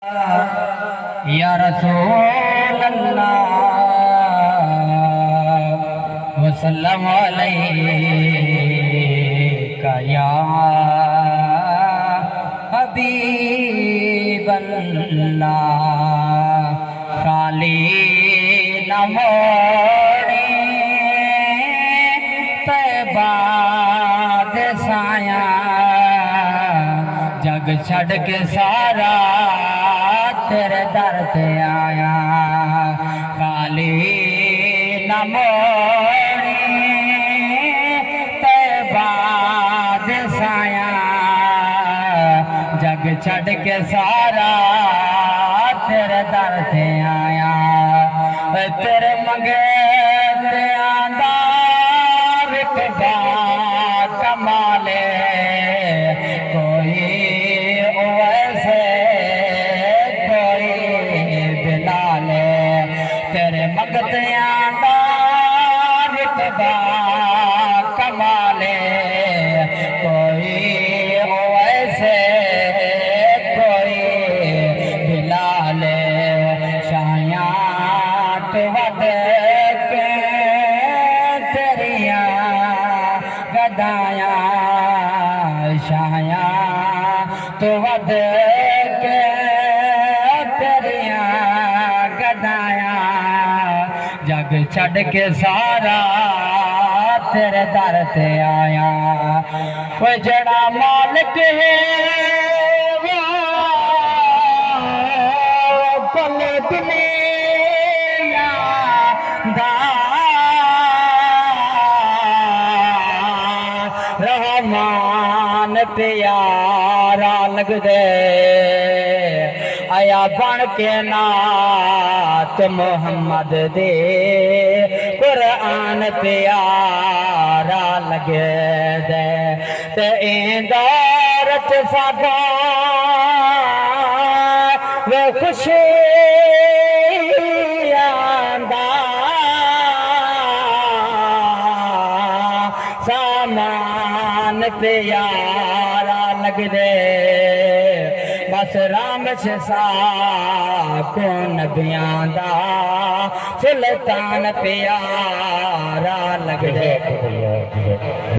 या रसूल अल्लाह वसल्लम अलैका या हबीब अल्लाह। खाली न मोड़े तैबा दे साया, जग छड़ के सारा तेरे दर ते आया। खाली न मोड़े तैबा दे साया, जग छड़ के सारा तेरे दर ते आया। तेरे मंगे ते आंदा विकबा कमाले, कोई वैसे कोई बिलाले। तेरे मंगते आंदा विकबा कमाले, कोई वैसे कोई बिलाले। शाया तो वद के तेरिया गदाया, शाया तो वद के तेरिया गदाया। जग छड़ के सारा तेरे दर ते आया। वो जड़ा मालिक है वो कुल दुनिया दा, रहमान प्यारा लगदे आया बन के नात मोहम्मद दे। कुरान प्यारा लगे दे ते इंदारत सादा वे खुशी आंदा। सामान प्यारा लगदे बस राम सा को नबियां दा। सुल्तान प्यारा लगदे।